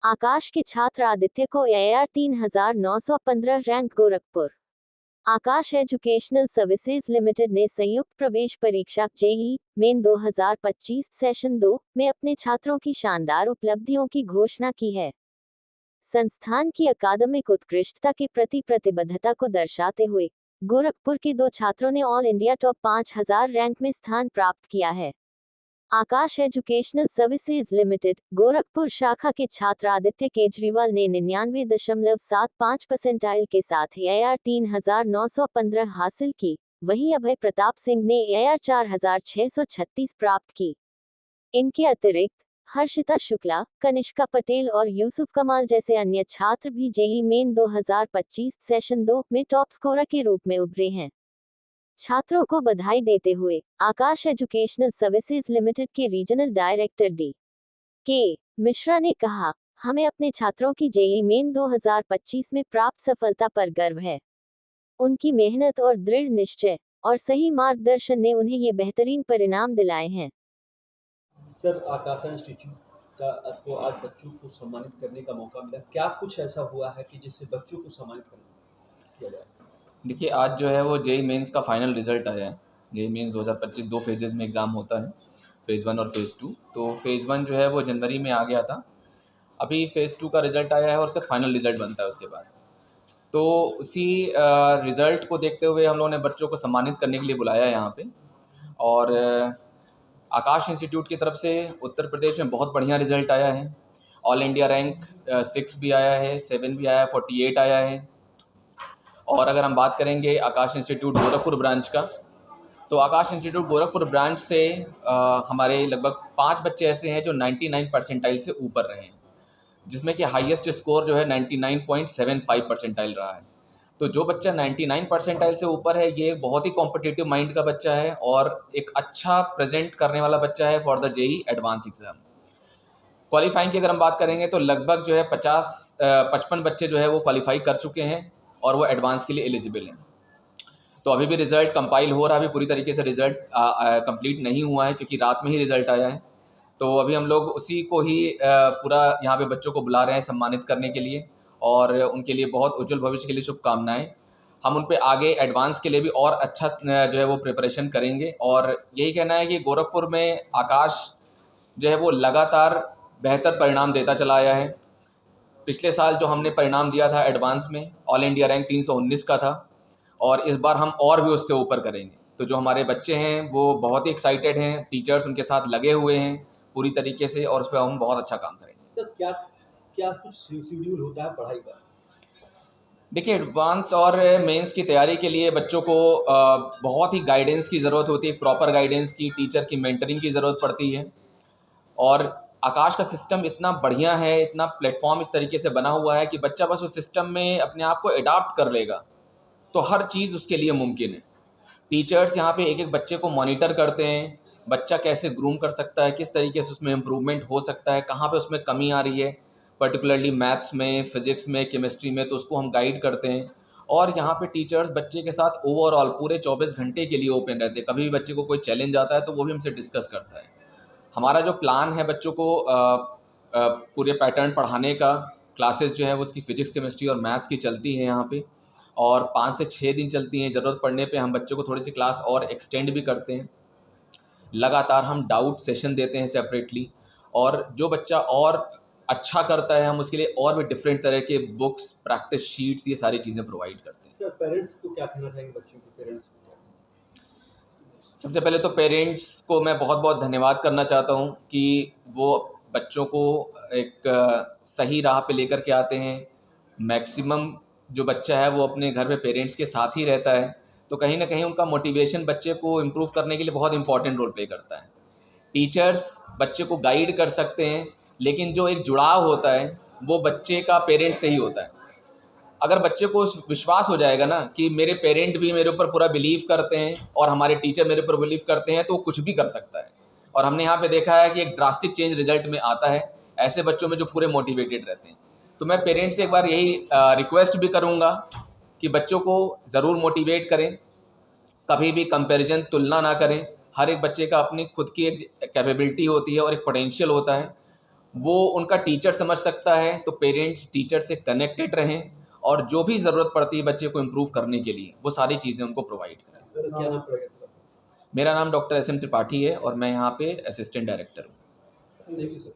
आकाश के छात्र आदित्य को AR 3915 रैंक गोरखपुर। आकाश एजुकेशनल सर्विसेज लिमिटेड ने संयुक्त प्रवेश परीक्षा जेईई मेन 2025 सेशन 2 में अपने छात्रों की शानदार उपलब्धियों की घोषणा की है। संस्थान की अकादमिक उत्कृष्टता के प्रति प्रतिबद्धता को दर्शाते हुए गोरखपुर के 2 छात्रों ने ऑल इंडिया टॉप 5000 रैंक में स्थान प्राप्त किया है। आकाश एजुकेशनल सर्विसेज लिमिटेड गोरखपुर शाखा के छात्र आदित्य केजरीवाल ने 99.75 परसेंटाइल के साथ AR 3915 हासिल की। वहीं अभय प्रताप सिंह ने AR 4636 प्राप्त की। इनके अतिरिक्त हर्षिता शुक्ला, कनिष्का पटेल और यूसुफ कमाल जैसे अन्य छात्र भी जेईई मेन 2025 सेशन 2 में टॉप स्कोरर के रूप में उभरे हैं। छात्रों को बधाई देते हुए आकाश एजुकेशनल सर्विसेज लिमिटेड के रीजनल डायरेक्टर D.K. मिश्रा ने कहा, हमें अपने छात्रों की जेईई मेन 2025 में प्राप्त सफलता पर गर्व है। उनकी मेहनत और दृढ़ निश्चय और सही मार्गदर्शन ने उन्हें ये बेहतरीन परिणाम दिलाए हैं। सर, आकाश इंस्टीट्यूट का आपको आज बच्चों को सम्मानित करने का मौका मिला। क्या कुछ ऐसा हुआ है कि जिससे बच्चों को सम्मानित किया जाए? देखिए, आज जो है वो जेईई मेंस का फाइनल रिजल्ट आया है। जेईई मेंस 2025 2 फेजेस में एग्ज़ाम होता है, फ़ेज़ 1 और फ़ेज़ 2। तो फ़ेज़ 1 जो है वो जनवरी में आ गया था। अभी फ़ेज़ 2 का रिज़ल्ट आया है और उसका फाइनल रिज़ल्ट बनता है उसके बाद। तो उसी रिज़ल्ट को देखते हुए हम लोगों ने बच्चों को सम्मानित करने के लिए बुलाया यहाँ पे। और आकाश इंस्टीट्यूट की तरफ से उत्तर प्रदेश में बहुत बढ़िया रिज़ल्ट आया है। ऑल इंडिया रैंक 6 भी आया है, 7 भी आया है, 48 आया है। और अगर हम बात करेंगे आकाश इंस्टीट्यूट गोरखपुर ब्रांच का, तो आकाश इंस्टीट्यूट गोरखपुर ब्रांच से हमारे लगभग 5 बच्चे ऐसे हैं जो 99 परसेंटाइल से ऊपर रहे हैं, जिसमें कि हाईएस्ट स्कोर जो है 99.75 परसेंटाइल रहा है। तो जो बच्चा 99 परसेंटाइल से ऊपर है, ये बहुत ही कॉम्पिटिटिव माइंड का बच्चा है और एक अच्छा प्रेजेंट करने वाला बच्चा है for the JEE advance exam. Qualifying की अगर हम बात करेंगे तो लगभग जो है 55 बच्चे जो है वो क्वालिफाई कर चुके हैं और वो एडवांस के लिए एलिजिबल हैं। तो अभी भी रिज़ल्ट कंपाइल हो रहा है, अभी पूरी तरीके से रिज़ल्ट कंप्लीट नहीं हुआ है क्योंकि रात में ही रिज़ल्ट आया है। तो अभी हम लोग उसी को ही पूरा यहाँ पे बच्चों को बुला रहे हैं सम्मानित करने के लिए और उनके लिए बहुत उज्जवल भविष्य के लिए शुभकामनाएं। हम उन पे आगे एडवांस के लिए भी और अच्छा जो है वो प्रिपरेशन करेंगे और यही कहना है कि गोरखपुर में आकाश जो है वो लगातार बेहतर परिणाम देता चला आया है। पिछले साल जो हमने परिणाम दिया था एडवांस में, ऑल इंडिया रैंक 319 का था और इस बार हम और भी उससे ऊपर करेंगे। तो जो हमारे बच्चे हैं वो बहुत ही एक्साइटेड हैं, टीचर्स उनके साथ लगे हुए हैं पूरी तरीके से और उस पर हम बहुत अच्छा काम करेंगे। सर, क्या क्या कुछ शेड्यूल होता है पढ़ाई का? देखिए, एडवांस और मेंस की तैयारी के लिए बच्चों को बहुत ही गाइडेंस की ज़रूरत होती है, प्रॉपर गाइडेंस की, टीचर की मेंटरिंग की ज़रूरत पड़ती है। और आकाश का सिस्टम इतना बढ़िया है, इतना प्लेटफॉर्म इस तरीके से बना हुआ है कि बच्चा बस उस सिस्टम में अपने आप को एडाप्ट कर लेगा तो हर चीज़ उसके लिए मुमकिन है। टीचर्स यहाँ पे एक एक बच्चे को मॉनिटर करते हैं, बच्चा कैसे ग्रूम कर सकता है, किस तरीके से उसमें इम्प्रूवमेंट हो सकता है, कहाँ पे उसमें कमी आ रही है, पर्टिकुलरली मैथ्स में, फिज़िक्स में, केमिस्ट्री में, तो उसको हम गाइड करते हैं। और यहाँ पे टीचर्स बच्चे के साथ ओवरऑल पूरे 24 घंटे के लिए ओपन रहते हैं। कभी भी बच्चे को कोई चैलेंज आता है तो वो भी हमसे डिस्कस करता है। हमारा जो प्लान है बच्चों को पूरे पैटर्न पढ़ाने का, क्लासेस जो है वो उसकी फिजिक्स, केमिस्ट्री और मैथ्स की चलती हैं यहाँ पे और 5 से 6 दिन चलती हैं। ज़रूरत पड़ने पे हम बच्चों को थोड़ी सी क्लास और एक्सटेंड भी करते हैं। लगातार हम डाउट सेशन देते हैं सेपरेटली और जो बच्चा और अच्छा करता है हम उसके लिए और भी डिफरेंट तरह के बुक्स, प्रैक्टिस शीट्स, ये सारी चीज़ें प्रोवाइड करते हैं। सर, पेरेंट्स को क्या कहना चाहेंगे? बच्चों के पेरेंट्स को क्या कहना चाहिए? सबसे पहले तो पेरेंट्स को मैं बहुत बहुत धन्यवाद करना चाहता हूँ कि वो बच्चों को एक सही राह पे लेकर के आते हैं। मैक्सिमम जो बच्चा है वो अपने घर में पेरेंट्स के साथ ही रहता है, तो कहीं ना कहीं उनका मोटिवेशन बच्चे को इम्प्रूव करने के लिए बहुत इंपॉर्टेंट रोल प्ले करता है। टीचर्स बच्चे को गाइड कर सकते हैं, लेकिन जो एक जुड़ाव होता है वो बच्चे का पेरेंट्स से ही होता है। अगर बच्चे को विश्वास हो जाएगा ना कि मेरे पेरेंट भी मेरे ऊपर पूरा बिलीव करते हैं और हमारे टीचर मेरे ऊपर बिलीव करते हैं, तो वो कुछ भी कर सकता है। और हमने यहाँ पे देखा है कि एक ड्रास्टिक चेंज रिजल्ट में आता है ऐसे बच्चों में जो पूरे मोटिवेटेड रहते हैं। तो मैं पेरेंट्स से एक बार यही रिक्वेस्ट भी करूँगा कि बच्चों को ज़रूर मोटिवेट करें, कभी भी कंपैरिजन, तुलना ना करें। हर एक बच्चे का अपनी खुद की एक कैपेबिलिटी होती है और एक पोटेंशियल होता है। वो उनका टीचर समझ सकता है, तो पेरेंट्स टीचर से कनेक्टेड रहें और जो भी ज़रूरत पड़ती है बच्चे को इम्प्रूव करने के लिए वो सारी चीज़ें उनको प्रोवाइड करें। सर क्या नाम पड़ेगा सर? मेरा नाम डॉक्टर SM त्रिपाठी है और मैं यहाँ पे असिस्टेंट डायरेक्टर हूँ। Thank you sir.